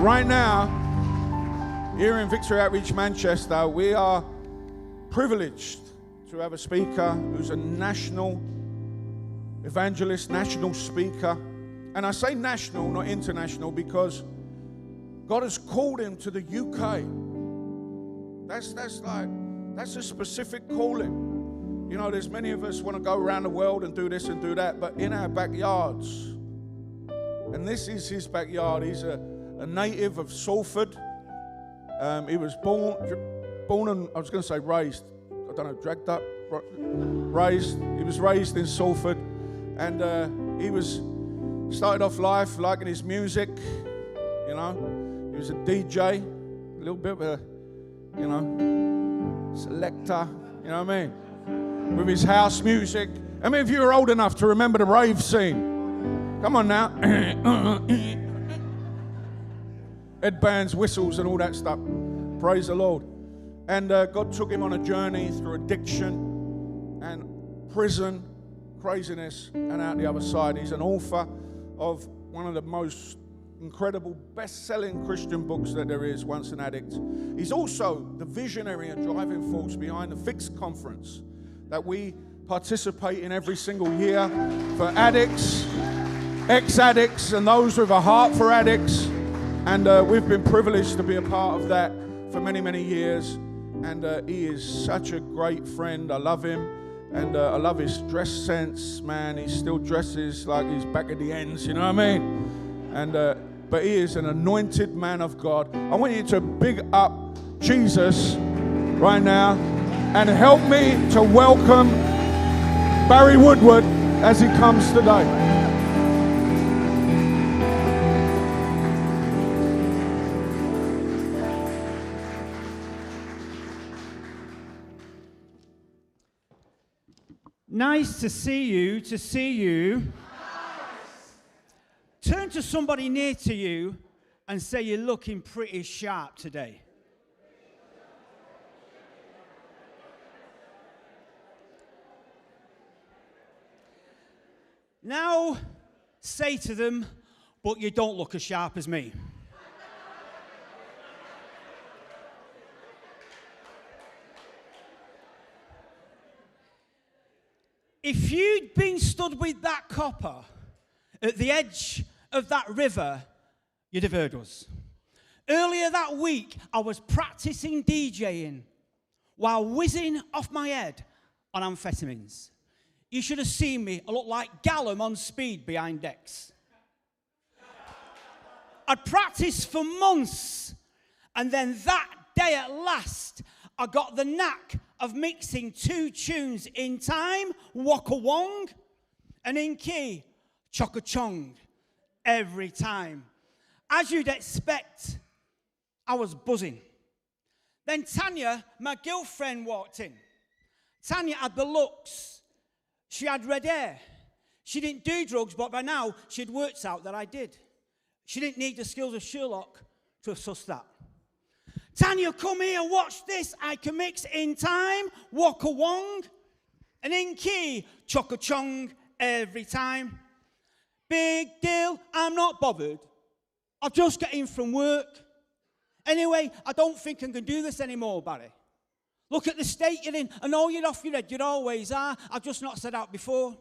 Right now, here in Victory Outreach Manchester, we are privileged to have a speaker who's a national evangelist, national speaker. And I say national, not international, because God has called him to the UK. That's a specific calling. You know, there's many of us want to go around the world and do this and do that, but in our backyards. And this is his backyard. He's a native of Salford. He was born and, I was going to say raised, I don't know, dragged up, raised. He was raised in Salford, and he started off life liking his music, you know. He was a DJ, a little bit of a, you know, selector, you know what I mean? With his house music. How many of you are old enough to remember the rave scene? Come on now. Headbands, whistles, and all that stuff. Praise the Lord. And God took him on a journey through addiction and prison, craziness, and out the other side. He's an author of one of the most incredible best-selling Christian books that there is, Once an Addict. He's also the visionary and driving force behind the Fixed Conference that we participate in every single year for addicts, ex-addicts, and those with a heart for addicts. And we've been privileged to be a part of that for many, many years. And he is such a great friend. I love him. And I love his dress sense, man. He still dresses like he's back at the ends, you know what I mean? And but he is an anointed man of God. I want you to big up Jesus right now and help me to welcome Barry Woodward as he comes today. Nice to see you, Nice. Turn to somebody near to you and say you're looking pretty sharp today. Now, say to them, but you don't look as sharp as me. If you'd been stood with that copper at the edge of that river, you'd have heard us. Earlier that week, I was practicing DJing while whizzing off my head on amphetamines. You should have seen me. I looked like Gallum on speed behind decks. I'd practiced for months, and then that day at last, I got the knack of mixing two tunes in time, Waka Wong, and in key, Chocka Chong, every time. As you'd expect, I was buzzing. Then Tanya, my girlfriend, walked in. Tanya had the looks. She had red hair. She didn't do drugs, but by now she'd worked out that I did. She didn't need the skills of Sherlock to have sussed that. Tanya, come here, watch this. I can mix in time, Waka Wong, and in key, Chocka Chong, every time. Big deal, I'm not bothered. I'll just get in from work. Anyway, I don't think I can do this anymore, Barry. Look at the state you're in. I know you're off your head, you always are. I've just not said out before.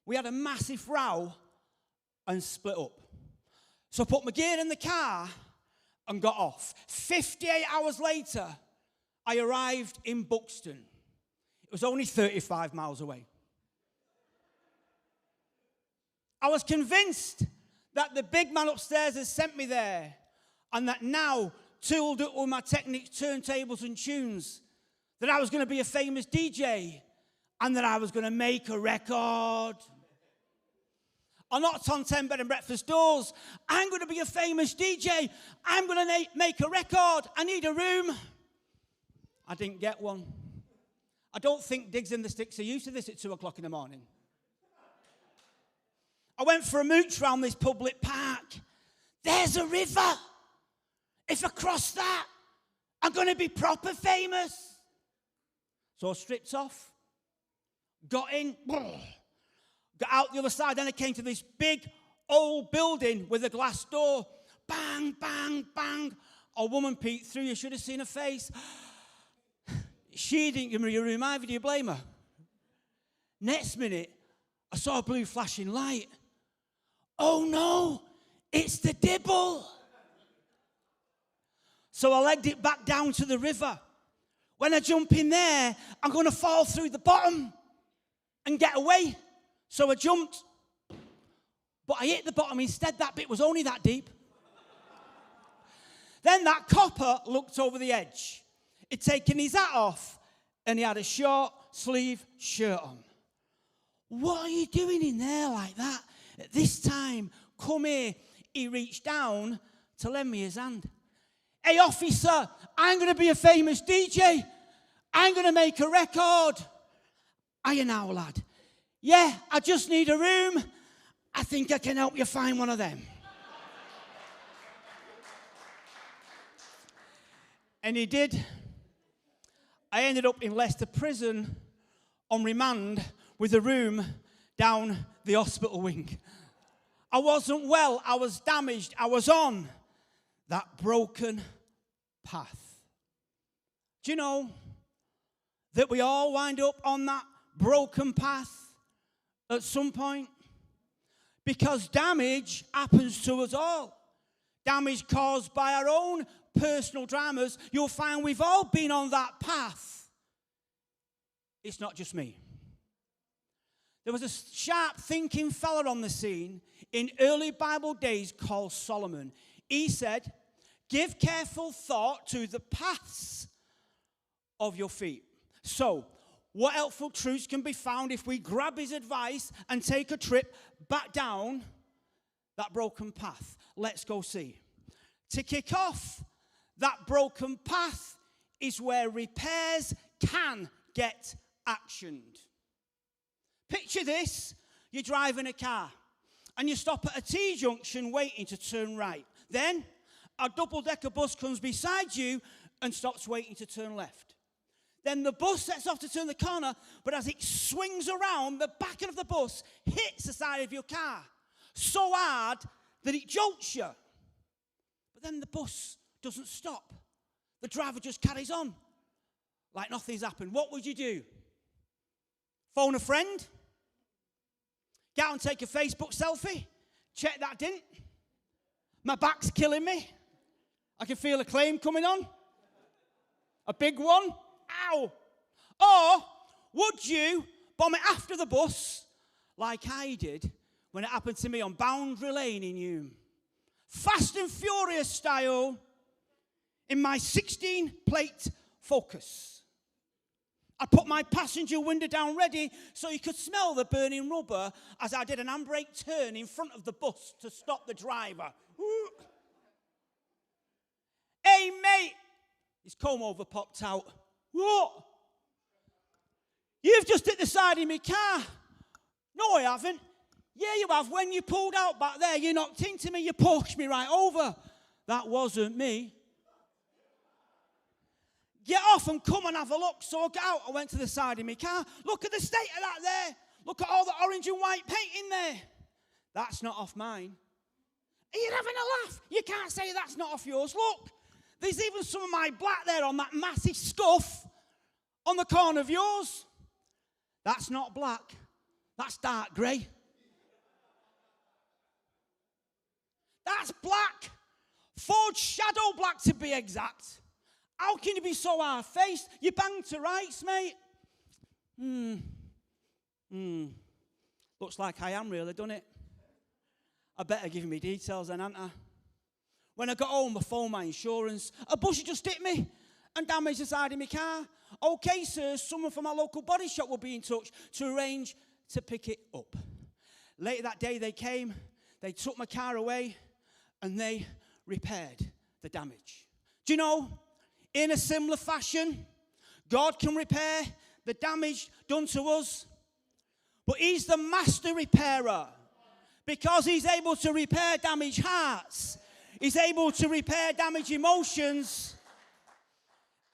We had a massive row and split up. So I put my gear in the car and got off. 58 hours later, I arrived in Buxton. It was only 35 miles away. I was convinced that the big man upstairs had sent me there, and that now, tooled up with my Technics, turntables, and tunes, that I was going to be a famous DJ, and that I was going to make a record. I knocked on 10 bed and breakfast doors. I'm going to be a famous DJ. I'm going to make a record. I need a room. I didn't get one. I don't think Digs in the Sticks are used to this at 2 o'clock in the morning. I went for a mooch round this public park. There's a river. If I cross that, I'm going to be proper famous. So I stripped off, got in, got out the other side. Then I came to this big old building with a glass door. Bang, bang, bang. A woman peeked through. You should have seen her face. She didn't give me a reminder. Do you blame her? Next minute, I saw a blue flashing light. Oh no, it's the dibble. So I legged it back down to the river. When I jump in there, I'm going to fall through the bottom and get away. So I jumped. But I hit the bottom instead. That bit was only that deep. Then that copper looked over the edge. He'd taken his hat off and he had a short sleeve shirt on. What are you doing in there like that? At this time, come here. He reached down to lend me his hand. Hey, officer, I'm going to be a famous DJ. I'm going to make a record. Hiya now, lad. Yeah, I just need a room. I think I can help you find one of them. And he did. I ended up in Leicester prison on remand with a room down the hospital wing. I wasn't well. I was damaged. I was on that broken path. Do you know that we all wind up on that broken path at some point? Because damage happens to us all. Damage caused by our own personal dramas. You'll find we've all been on that path. It's not just me. There was a sharp thinking fella on the scene in early Bible days called Solomon. He said, give careful thought to the paths of your feet. So, what helpful truths can be found if we grab his advice and take a trip back down that broken path? Let's go see. To kick off, that broken path is where repairs can get actioned. Picture this. You're driving a car and you stop at a T-junction waiting to turn right. Then a double-decker bus comes beside you and stops waiting to turn left. Then the bus sets off to turn the corner, but as it swings around, the back of the bus hits the side of your car so hard that it jolts you. But then the bus doesn't stop. The driver just carries on like nothing's happened. What would you do? Phone a friend? Get out and take a Facebook selfie? Check that didn't. My back's killing me. I can feel a claim coming on. A big one. Ow. Or would you bomb it after the bus like I did when it happened to me on Boundary Lane in Hume? Fast and Furious style in my 16-plate Focus. I put my passenger window down ready so you could smell the burning rubber as I did an handbrake turn in front of the bus to stop the driver. Ooh. Hey, mate. His comb over popped out. What? You've just hit the side of my car. No, I haven't. Yeah, you have. When you pulled out back there, you knocked into me, you pushed me right over. That wasn't me. Get off and come and have a look. So I got out. I went to the side of my car. Look at the state of that there. Look at all the orange and white paint in there. That's not off mine. Are you having a laugh? You can't say that's not off yours. Look, there's even some of my black there on that massive scuff on the corner of yours. That's not black. That's dark grey. That's black. Forged shadow black to be exact. How can you be so hard-faced? You banged to rights, mate. Looks like I am really, doesn't it? I better give me details then, hadn't I? When I got home, I phoned my insurance. A bus had just hit me and damaged the side of my car. Okay, sir, someone from our local body shop will be in touch to arrange to pick it up. Later that day, they came, they took my car away, and they repaired the damage. Do you know, in a similar fashion, God can repair the damage done to us, but he's the master repairer because he's able to repair damaged hearts. He's able to repair damaged emotions,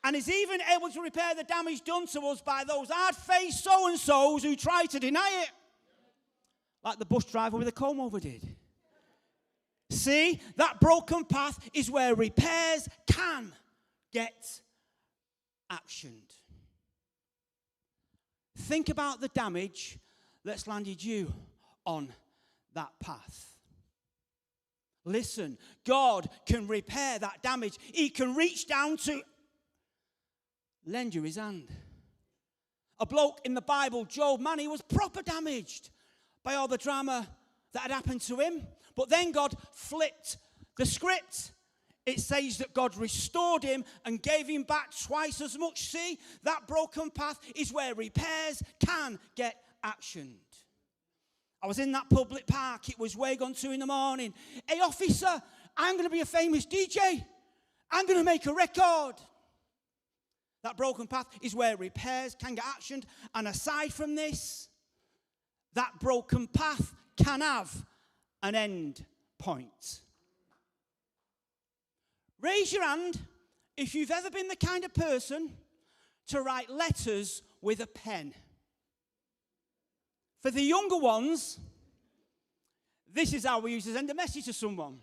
and he's even able to repair the damage done to us by those hard-faced so-and-sos who try to deny it, like the bus driver with a comb over did. See, that broken path is where repairs can get actioned. Think about the damage that's landed you on that path. Listen, God can repair that damage. He can reach down to lend you his hand. A bloke in the Bible, Job, man, he was proper damaged by all the drama that had happened to him. But then God flipped the script. It says that God restored him and gave him back twice as much. See, that broken path is where repairs can get actioned. I was in that public park. It was way gone 2 a.m. Hey, officer, I'm going to be a famous DJ. I'm going to make a record. That broken path is where repairs can get actioned. And aside from this, that broken path can have an end point. Raise your hand if you've ever been the kind of person to write letters with a pen. For the younger ones, this is how we used to send a message to someone.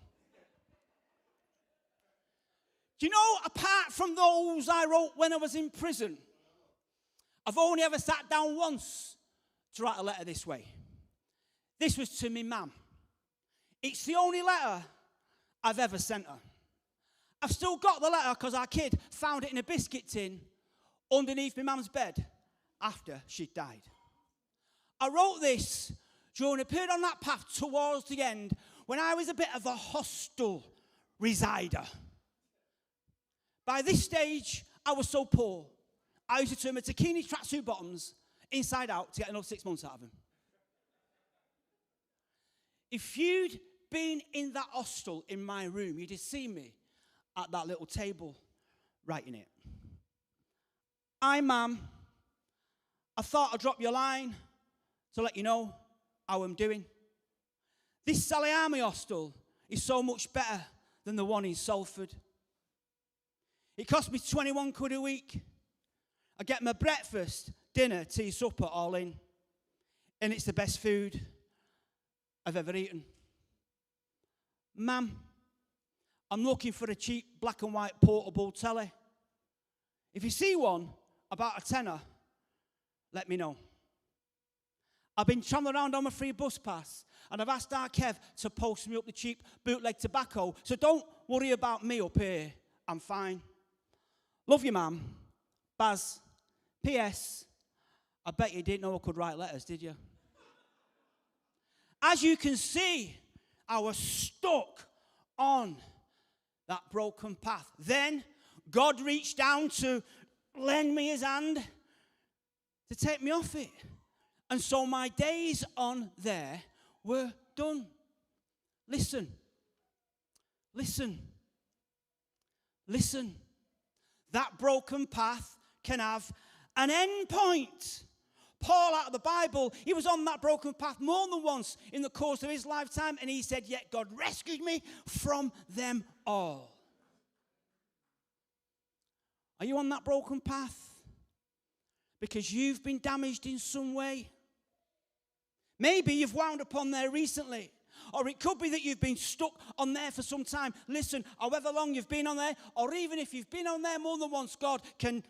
Do you know, apart from those I wrote when I was in prison, I've only ever sat down once to write a letter this way. This was to me mum. It's the only letter I've ever sent her. I've still got the letter because our kid found it in a biscuit tin underneath my mum's bed after she'd died. I wrote this during a period on that path towards the end when I was a bit of a hostel resider. By this stage, I was so poor, I used to turn my Takini tracksuit bottoms inside out to get another 6 months out of them. If you'd been in that hostel in my room, you'd have seen me at that little table writing it. Hi, Mum. I thought I'd drop you a line to let you know how I'm doing. This Sally Army hostel is so much better than the one in Salford. It cost me 21 quid a week. I get my breakfast, dinner, tea, supper all in. And it's the best food I've ever eaten. Ma'am, I'm looking for a cheap black and white portable telly. If you see one about a tenner, let me know. I've been travelling around on my free bus pass, and I've asked our Kev to post me up the cheap bootleg tobacco, so don't worry about me up here. I'm fine. Love you, Mum. Baz. P.S. I bet you didn't know I could write letters, did you? As you can see, I was stuck on that broken path. Then God reached down to lend me his hand to take me off it. And so my days on there were done. Listen. Listen. Listen. That broken path can have an end point. Paul, out of the Bible, he was on that broken path more than once in the course of his lifetime, and he said, yet God rescued me from them all. Are you on that broken path? Because you've been damaged in some way. Maybe you've wound up on there recently. Or it could be that you've been stuck on there for some time. Listen, however long you've been on there, or even if you've been on there more than once, God can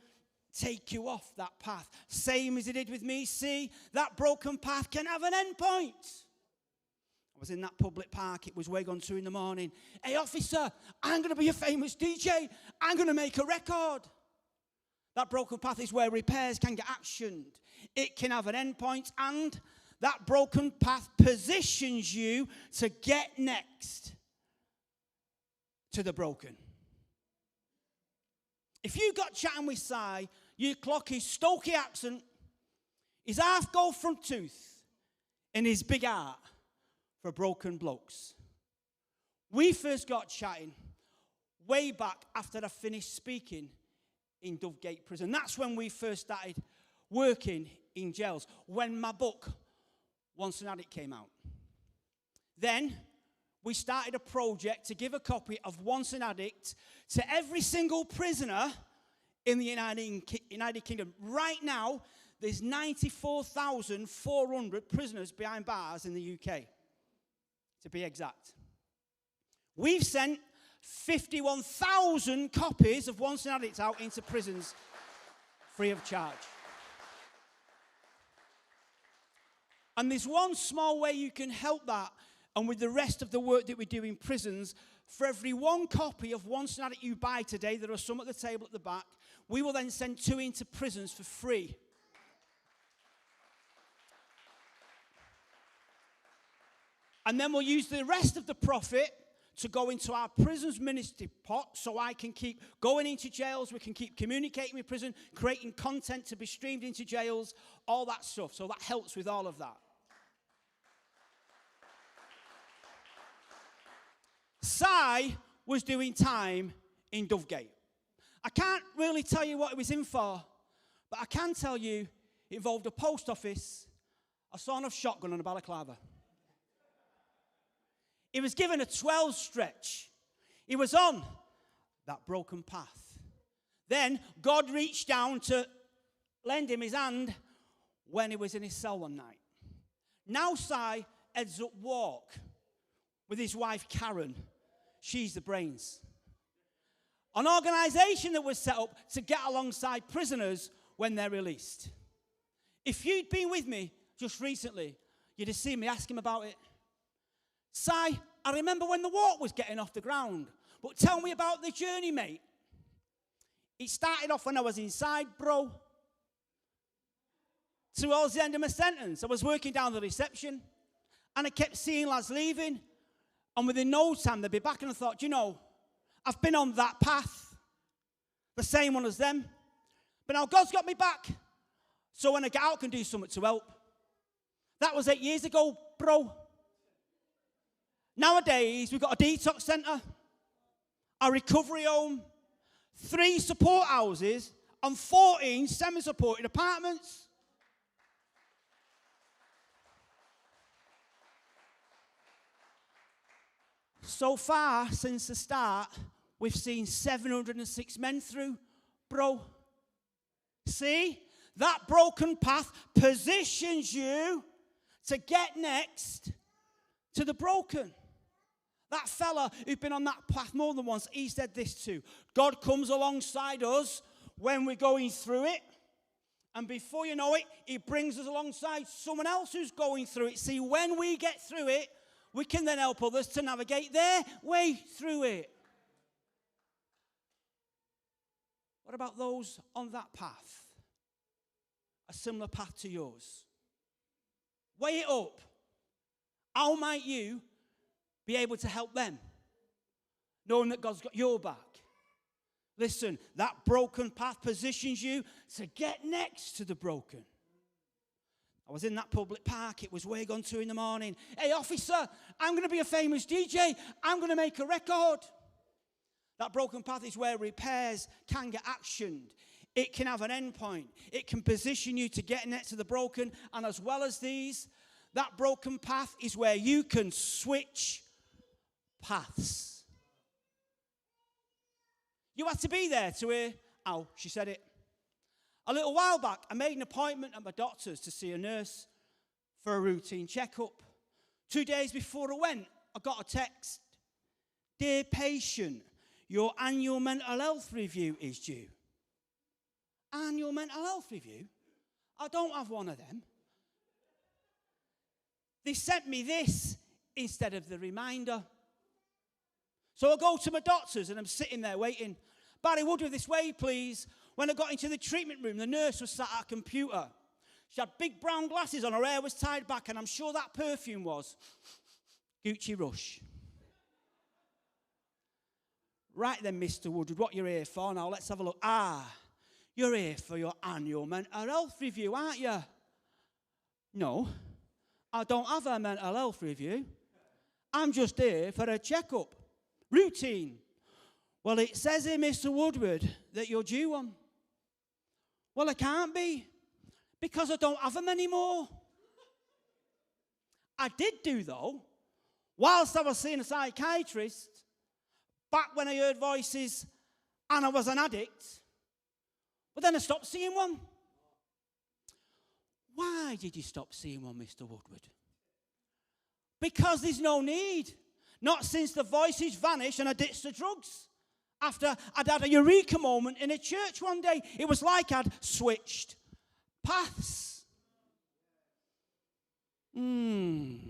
take you off that path. Same as he did with me. See, that broken path can have an end point. I was in that public park. It was way gone 2 a.m. Hey, officer, I'm going to be a famous DJ. I'm going to make a record. That broken path is where repairs can get actioned. It can have an end point, and that broken path positions you to get next to the broken. If you got chatting with Si, you clock his Stokey accent, his half gold front tooth, and his big heart for broken blokes. We first got chatting way back after I finished speaking in Dovegate Prison. That's when we first started working in jails, when my book, Once an Addict, came out. Then we started a project to give a copy of Once an Addict to every single prisoner in the United Kingdom. Right now, there's 94,400 prisoners behind bars in the UK, to be exact. We've sent 51,000 copies of Once an Addict out into prisons free of charge. And there's one small way you can help that, and with the rest of the work that we do in prisons, for every one copy of Once an Addict you buy today, there are some at the table at the back, we will then send 2 into prisons for free. And then we'll use the rest of the profit to go into our prisons ministry pot, so I can keep going into jails, we can keep communicating with prison, creating content to be streamed into jails, all that stuff. So that helps with all of that. Si was doing time in Dovegate. I can't really tell you what he was in for, but I can tell you it involved a post office, a sawn-off shotgun and a balaclava. He was given a 12 stretch. He was on that broken path. Then God reached down to lend him his hand when he was in his cell one night. Now Si heads up walk with his wife Karen. She's the brains. An organisation that was set up to get alongside prisoners when they're released. If you'd been with me just recently, you'd have seen me ask him about it. Si, I remember when the walk was getting off the ground, but tell me about the journey, mate. It started off when I was inside, bro. Towards the end of my sentence, I was working down the reception, and I kept seeing lads leaving, and within no time they'd be back, and I thought, you know, I've been on that path, the same one as them, but now God's got me back, so when I get out, I can do something to help. That was 8 years ago, bro. Nowadays, we've got a detox centre, a recovery home, 3 support houses, and 14 semi-supported apartments. So far, since the start, we've seen 706 men through, bro. See? That broken path positions you to get next to the broken. That fella who'd been on that path more than once, he said this too. God comes alongside us when we're going through it. And before you know it, he brings us alongside someone else who's going through it. See, when we get through it, we can then help others to navigate their way through it. What about those on that path? A similar path to yours. Weigh it up. How might you be able to help them, knowing that God's got your back? Listen, that broken path positions you to get next to the broken. I was in that public park. It was way gone 2 in the morning. Hey, officer, I'm going to be a famous DJ. I'm going to make a record. That broken path is where repairs can get actioned. It can have an end point. It can position you to get next to the broken. And as well as these, that broken path is where you can switch paths. You had to be there to hear how she said it. A little while back, I made an appointment at my doctor's to see a nurse for a routine checkup. 2 days before I went, I got a text. Dear patient, your annual mental health review is due. Annual mental health review? I don't have one of them. They sent me this instead of the reminder. So I go to my doctor's and I'm sitting there waiting. Barry Woodward, this way, please. When I got into the treatment room, the nurse was sat at a computer. She had big brown glasses on, her hair was tied back, and I'm sure that perfume was Gucci Rush. Right then, Mr. Woodward, what you're here for now? Let's have a look. You're here for your annual mental health review, aren't you? No, I don't have a mental health review. I'm just here for a checkup. Routine. Well, it says here, Mr. Woodward, that you're due one. Well, I can't be, because I don't have them anymore. I did do, though, whilst I was seeing a psychiatrist, back when I heard voices and I was an addict, but then I stopped seeing one. Why did you stop seeing one, Mr. Woodward? Because there's no need. Not since the voices vanished and I ditched the drugs. After I'd had a eureka moment in a church one day, it was like I'd switched paths. Very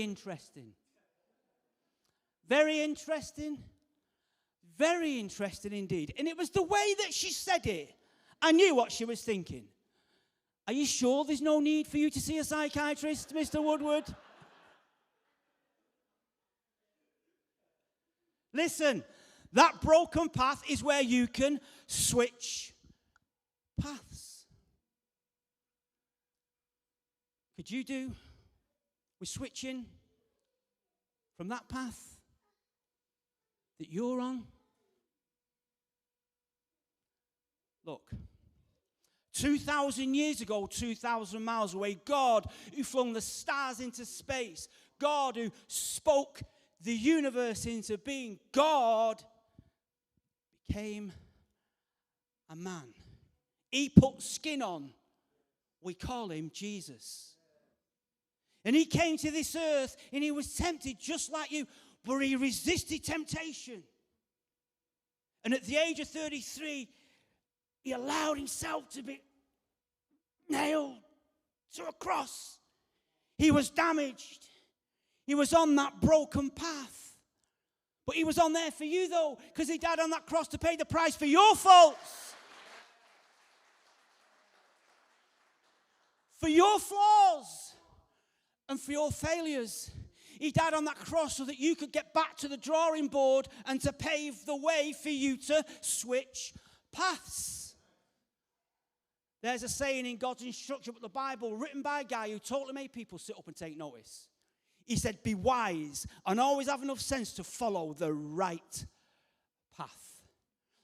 interesting. Very interesting. Very interesting indeed. And it was the way that she said it. I knew what she was thinking. Are you sure there's no need for you to see a psychiatrist, Mr. Woodward? Listen, that broken path is where you can switch paths. Could you do with switching from that path that you're on? Look, 2,000 years ago, 2,000 miles away, God who flung the stars into space, God who spoke the universe into being, God became a man. He put skin on. We call him Jesus. And he came to this earth and he was tempted just like you, but he resisted temptation. And at the age of 33, he allowed himself to be nailed to a cross. He was damaged. He was on that broken path. But he was on there for you, though, because he died on that cross to pay the price for your faults. For your flaws and for your failures. He died on that cross so that you could get back to the drawing board and to pave the way for you to switch paths. There's a saying in God's instruction with the Bible written by a guy who totally made people sit up and take notice. He said, be wise and always have enough sense to follow the right path.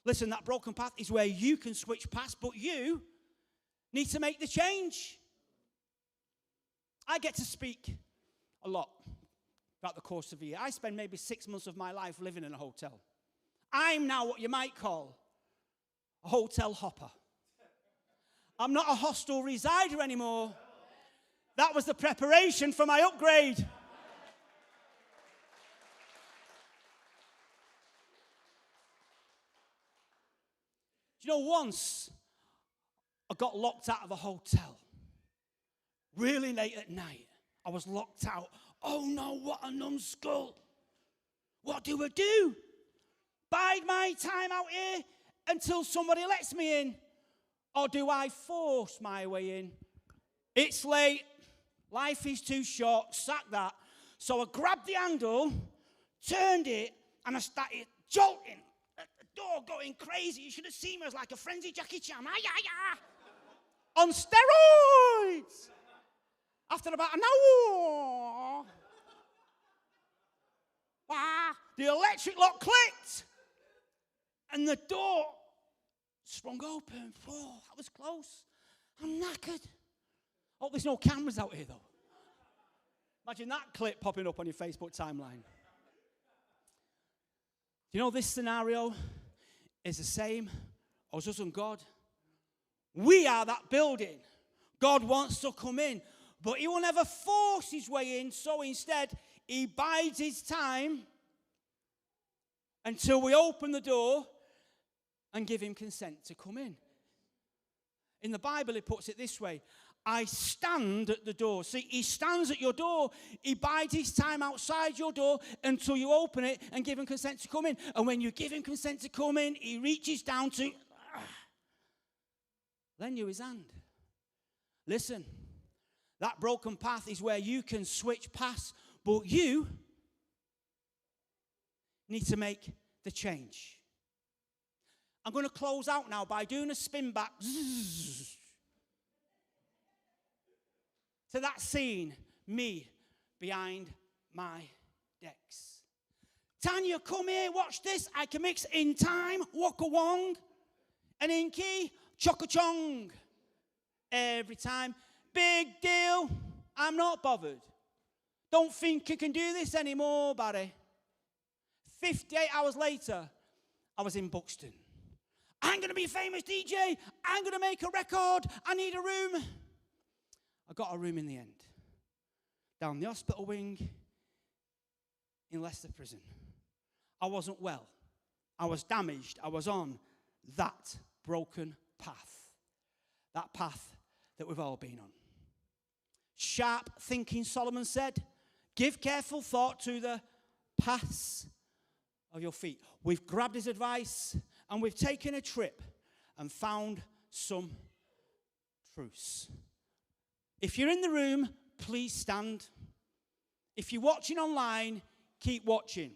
Listen, that broken path is where you can switch paths, but you need to make the change. I get to speak a lot throughout the course of a year. I spend maybe 6 months of my life living in a hotel. I'm now what you might call a hotel hopper. I'm not a hostel resider anymore. That was the preparation for my upgrade. You know, once I got locked out of a hotel. Really late at night. I was locked out. Oh no, what a numbskull. What do I do? Bide my time out here until somebody lets me in? Or do I force my way in? It's late. Life is too short. Sack that. So I grabbed the handle, turned it, and I started jolting at the door, going crazy. You should have seen me. I was like a frenzied Jackie Chan. On steroids. After about an hour, the electric lock clicked, and the door sprung open. Oh, that was close. I'm knackered. Oh, there's no cameras out here, though. Imagine that clip popping up on your Facebook timeline. You know, this scenario is the same as us and God. We are that building. God wants to come in, but he will never force his way in, so instead, he bides his time until we open the door and give him consent to come in. In the Bible, it puts it this way: I stand at the door. See, he stands at your door. He bides his time outside your door until you open it and give him consent to come in. And when you give him consent to come in, he reaches down to lend you his hand. Listen, that broken path is where you can switch paths, but you need to make the change. I'm going to close out now by doing a spin back to that scene, me behind my decks. Tanya, come here, watch this. I can mix in time, waka wong, and in key, choka chong. Every time. Big deal. I'm not bothered. Don't think you can do this anymore, Barry. 58 hours later, I was in Buxton. I'm going to be a famous DJ. I'm going to make a record. I need a room. I got a room in the end. Down the hospital wing in Leicester Prison. I wasn't well. I was damaged. I was on that broken path. That path that we've all been on. Sharp thinking, Solomon said. Give careful thought to the paths of your feet. We've grabbed his advice and we've taken a trip and found some truths. If you're in the room, please stand. If you're watching online, keep watching.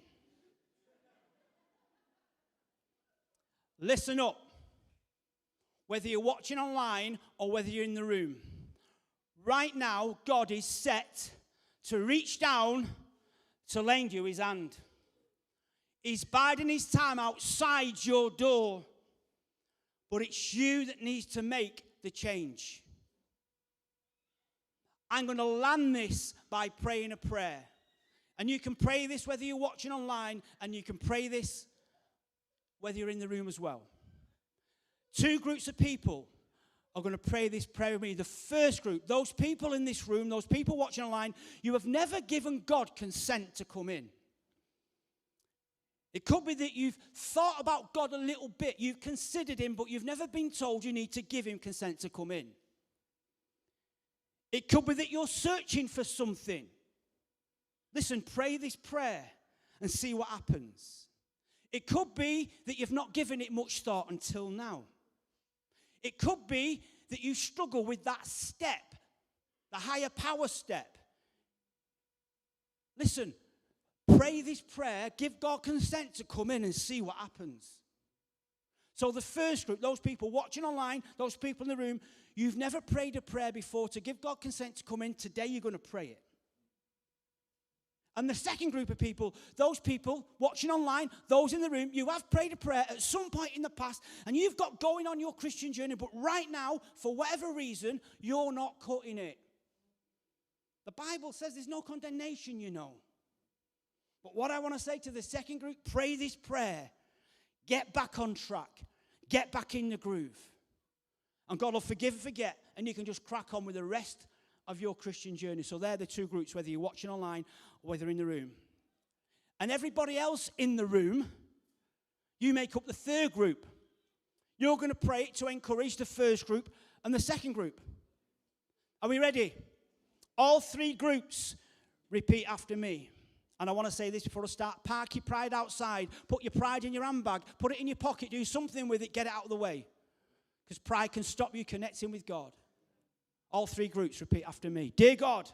Listen up. Whether you're watching online or whether you're in the room. Right now, God is set to reach down to lend you his hand. He's biding his time outside your door. But it's you that needs to make the change. I'm going to land this by praying a prayer. And you can pray this whether you're watching online, and you can pray this whether you're in the room as well. Two groups of people are going to pray this prayer with me. The first group, those people in this room, those people watching online, you have never given God consent to come in. It could be that you've thought about God a little bit, you've considered him, but you've never been told you need to give him consent to come in. It could be that you're searching for something. Listen, pray this prayer and see what happens. It could be that you've not given it much thought until now. It could be that you struggle with that step, the higher power step. Listen, pray this prayer, give God consent to come in and see what happens. So the first group, those people watching online, those people in the room, you've never prayed a prayer before to give God consent to come in. Today you're going to pray it. And the second group of people, those people watching online, those in the room, you have prayed a prayer at some point in the past, and you've got going on your Christian journey, but right now, for whatever reason, you're not cutting it. The Bible says there's no condemnation, you know. But what I want to say to the second group, pray this prayer. Get back on track. Get back in the groove. And God will forgive and forget, and you can just crack on with the rest of your Christian journey. So they're the two groups, whether you're watching online or whether you're in the room. And everybody else in the room, you make up the third group. You're going to pray to encourage the first group and the second group. Are we ready? All three groups repeat after me. And I want to say this before I start. Park your pride outside. Put your pride in your handbag. Put it in your pocket. Do something with it. Get it out of the way. Because pride can stop you connecting with God. All three groups repeat after me. Dear God,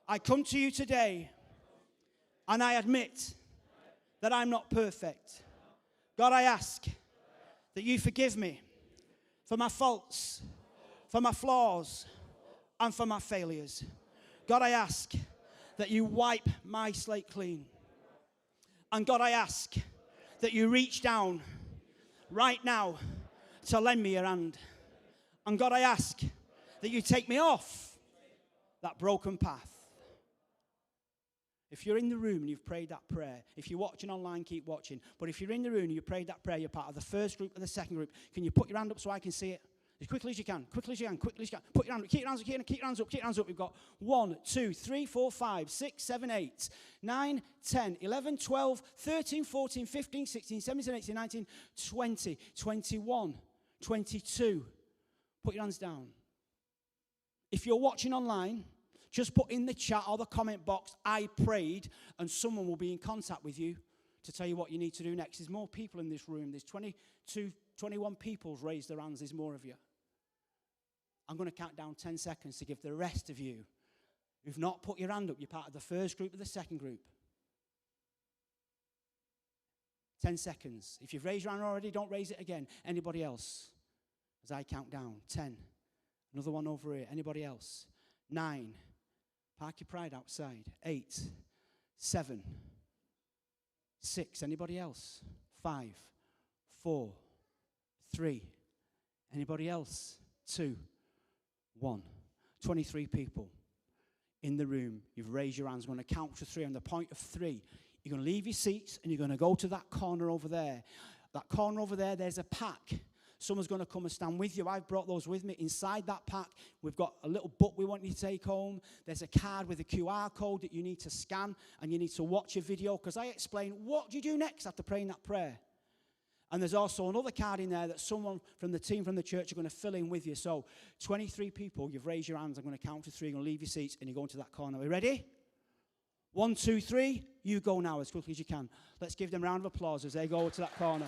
I come to you today and I admit that I'm not perfect. God, I ask that you forgive me for my faults, for my flaws, and for my failures. God, I ask that you wipe my slate clean. And God, I ask that you reach down right now to lend me your hand. And God, I ask that you take me off that broken path. If you're in the room and you've prayed that prayer, if you're watching online, keep watching. But if you're in the room and you prayed that prayer, you're part of the first group or the second group. Can you put your hand up so I can see it? As quickly as you can, quickly as you can, quickly as you can. Put your hand up, keep your hands up, keep your hands up, keep your hands up. We've got 1, 2, 3, 4, 5, 6, 7, 8, 9, 10, 11, 12, 13, 14, 15, 16, 17, 18, 19, 20, 21, 22. Put your hands down. If you're watching online, just put in the chat or the comment box, I prayed, and someone will be in contact with you to tell you what you need to do next. There's more people in this room. There's 21 people raised their hands. There's more of you. I'm going to count down 10 seconds to give the rest of you who've not put your hand up, you're part of the first group or the second group. 10 seconds. If you've raised your hand already, don't raise it again. Anybody else? As I count down. 10. Another one over here. Anybody else? 9. Park your pride outside. 8. 7. 6. Anybody else? 5. 4. 3. Anybody else? 2. 1. 23 people in the room. You've raised your hands. I'm going to count to 3. On the point of 3, you're going to leave your seats and you're going to go to that corner over there. That corner over there, there's a pack. Someone's going to come and stand with you. I've brought those with me. Inside that pack, we've got a little book we want you to take home. There's a card with a QR code that you need to scan, and you need to watch a video, because I explain what do you do next after praying that prayer. And there's also another card in there that someone from the team from the church are going to fill in with you. So 23 people, you've raised your hands. I'm going to count to 3. You're going to leave your seats, and you go into that corner. Are we ready? 1, 2, 3. You go now as quickly as you can. Let's give them a round of applause as they go to that corner.